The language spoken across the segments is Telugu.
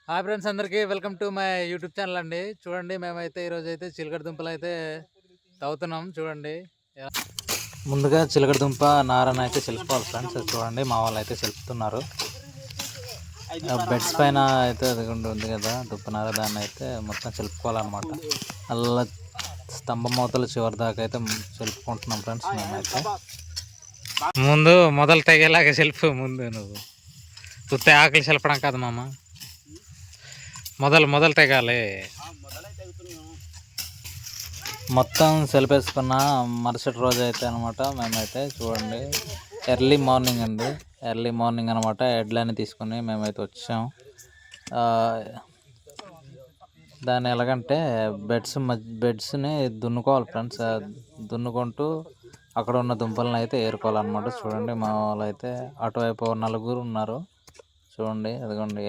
హాయ్ ఫ్రెండ్స్, అందరికీ welcome to my YouTube channel అండి. చూడండి, మేమైతే ఈరోజు అయితే చిలకడ దుంపలు అయితే తవ్వుతున్నాం. చూడండి, ముందుగా చిలకడ దుంప నారని అయితే చెలుపుకోవాలి ఫ్రెండ్స్. చూడండి, మా వాళ్ళు అయితే చెలుపుతున్నారు. బెడ్స్ పైన అయితే అది ఉంది కదా దుప్పనార, దాన్ని అయితే మొత్తం చెలుపుకోవాలన్నమాట. అలా స్తంభం మూతలు చివరి దాకా అయితే చెలుపుకుంటున్నాం ఫ్రెండ్స్. మేమైతే ముందు మొదలు తెగేలాగా సెల్ఫ్ ముందు నువ్వు తుత్తే ఆకలి సెలపడం కాదు మామ, మొదలు తెగాలి. మొత్తం సెలిపేసుకున్న మరుసటి రోజు అయితే అనమాట మేమైతే చూడండి ఎర్లీ మార్నింగ్ అనమాట ఎడ్లని తీసుకుని మేమైతే వచ్చాం. దాన్ని ఎలాగంటే బెడ్స్ని దున్నుకోవాలి ఫ్రెండ్స్. దున్నుకుంటూ అక్కడ ఉన్న దుంపలను అయితే ఏరుకోవాలన్నమాట. చూడండి, మా వాళ్ళు అయితే అటువైపు నలుగురు ఉన్నారు. చూడండి, అదిగోండి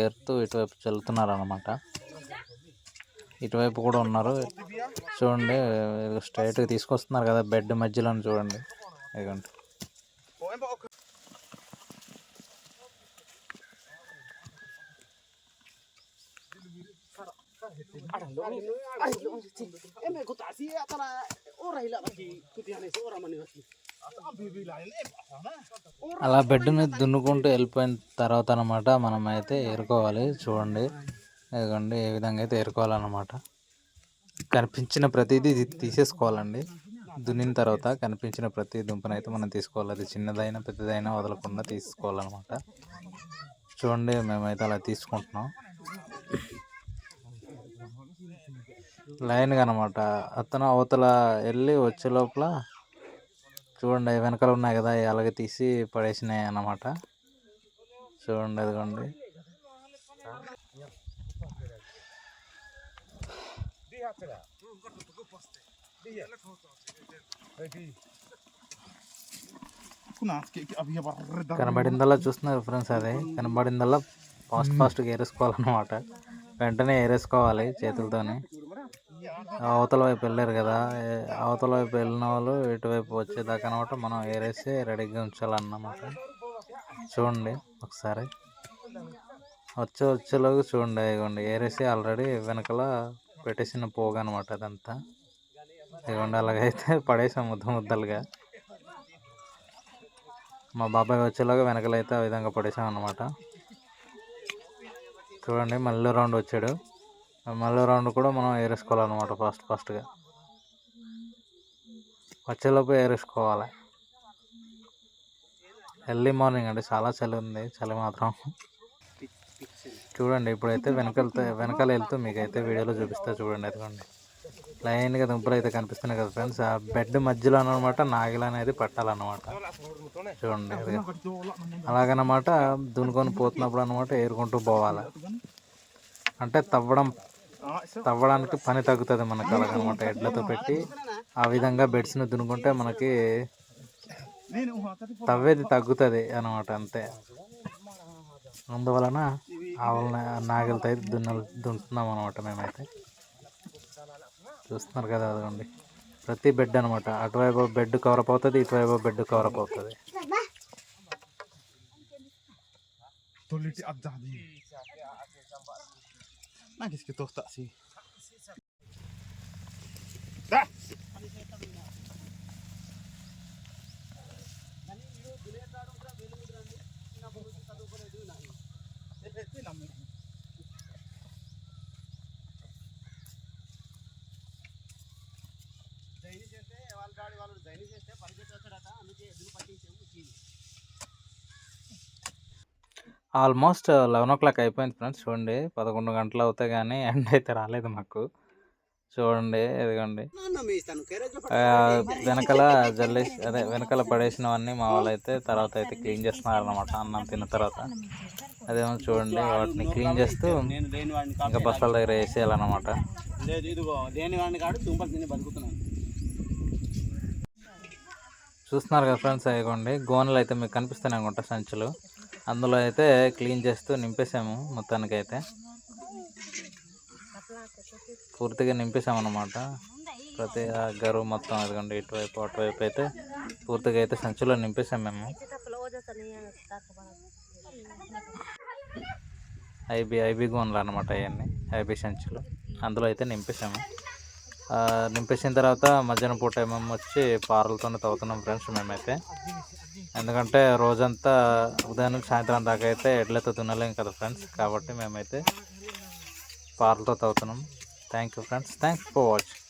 ఏరుతూ ఇటువైపు చల్లుతున్నారు అనమాట. ఇటువైపు కూడా ఉన్నారు. చూడండి, స్ట్రైట్గా తీసుకొస్తున్నారు కదా బెడ్ మధ్యలో. చూడండి, ఇదిగోండి. అలా బెడ్ని దున్నుకుంటూ వెళ్ళిపోయిన తర్వాత అనమాట మనం అయితే ఏరుకోవాలి. చూడండి, ఇదిగోండి ఏ విధంగా అయితే ఏరుకోవాలన్నమాట. కనిపించిన ప్రతిదీ తీసేసుకోవాలండి. దున్నిన తర్వాత కనిపించిన ప్రతి దుంపనైతే మనం తీసుకోవాలి. అది చిన్నదైనా పెద్దదైనా వదలకుండా తీసుకోవాలన్నమాట. చూడండి, మేమైతే అలా తీసుకుంటున్నాం లైన్గా అనమాట. అతను అవతల వెళ్ళి వచ్చే లోపల చూడండి వెనకాల ఉన్నాయి కదా, అలాగే తీసి పడేసినాయి అన్నమాట. చూడండి, అదిగోండి. కనబడిందల్లా చూస్తున్నారు ఫ్రెండ్స్. అదే కనబడిందల్లా ఫాస్ట్గా ఏరేసుకోవాలన్నమాట. వెంటనే ఏరేసుకోవాలి చేతులతోనే. అవతల వైపు వెళ్ళారు కదా, అవతల వైపు వెళ్ళిన వాళ్ళు ఇటువైపు వచ్చేదాకా అనమాట మనం ఏరేసి రెడీగా ఉంచాలన్నమాట. చూడండి ఒకసారి వచ్చేలోకి చూడండి, ఇవ్వండి ఏరేసి ఆల్రెడీ వెనకాల పెట్టేసిన పోగా అనమాట అదంతా. ఇవ్వండి అలాగైతే పడేసాం ముద్దలుగా. మా బాబాయ్ వచ్చేలాగా వెనకలైతే ఆ విధంగా పడేసాం అన్నమాట. చూడండి, మళ్ళీ రౌండ్ వచ్చాడు. మళ్ళీ రౌండ్ కూడా మనం ఏరేసుకోవాలన్నమాట. ఫాస్ట్గా వచ్చేలోపు ఏరేసుకోవాలి. ఎర్లీ మార్నింగ్ అండి, చాలా చలి ఉంది. చలి మాత్రం చూడండి. ఇప్పుడైతే వెనకాల వెళ్తూ మీకైతే వీడియోలో చూపిస్తా. చూడండి, అదిగోండి లైన్గా దుంపలు అయితే కనిపిస్తున్నాయి కదా ఫ్రెండ్స్. ఆ బెడ్ మధ్యలో అనమాట నాగిల్ అనేది పట్టాలన్నమాట. చూడండి, అలాగనమాట దున్నుకొని పోతున్నప్పుడు అనమాట ఏరుకుంటూ పోవాలి. అంటే తవ్వడానికి పని తగ్గుతుంది మనకు. అలాగనమాట ఎడ్లతో పెట్టి ఆ విధంగా బెడ్స్ని దున్నుకుంటే మనకి తవ్వేది తగ్గుతుంది అనమాట. అంతే, అందువలన ఆవుల నాగలితో అయితే దున్నుతున్నాం అనమాట. మేమైతే చూస్తున్నారు కదా, అదిగోండి ప్రతి బెడ్ అనమాట. అటువైపు బెడ్ కవరప్ అవుతుంది, ఇటువైపు బెడ్ కవరప్ అవుతుంది. ఆల్మోస్ట్ 11 o'clock అయిపోయింది ఫ్రెండ్స్. చూడండి, 11 గంటలు అవుతాయి కానీ ఎండ అయితే రాలేదు మాకు. చూడండి, ఇదిగోండి వెనకాల పడేసినవన్నీ మా వాళ్ళు అయితే తర్వాత అయితే క్లీన్ చేస్తున్నారు అనమాట. అన్నం తిన్న తర్వాత అదేమో చూడండి వాటిని క్లీన్ చేస్తూ ఇంకా బస్తాల దగ్గర వేసేయాలన్నమాట. చూస్తున్నారు కదా ఫ్రెండ్స్, ఇదిగోండి గోనెలు అయితే మీకు కనిపిస్తున్నాయి అనుకుంటా, సంచులు. అందులో అయితే క్లీన్ చేస్తూ నింపేసాము. మొత్తానికైతే పూర్తిగా నింపేసామన్నమాట. ప్రతి గరువు మొత్తం అదిగోండి ఇటువైపు అటువైపు అయితే పూర్తిగా అయితే సంచులో నింపేసాం మేము. ఐబీ గోన్లు అనమాట అవన్నీ, ఐబీ సంచులు. అందులో అయితే నింపేసాము. నింపేసిన తర్వాత మధ్యాహ్నం పూట మేము వచ్చి పారలతోనే తవ్వుతున్నాం ఫ్రెండ్స్ మేమైతే. ఎందుకంటే రోజంతా ఉదయం నుంచి సాయంత్రం దాకా అయితే ఎడ్లతో దున్నలేం కదా ఫ్రెండ్స్, కాబట్టి మేమైతే పారలతో తవ్వుతున్నాం. Thank you friends, thanks for watching.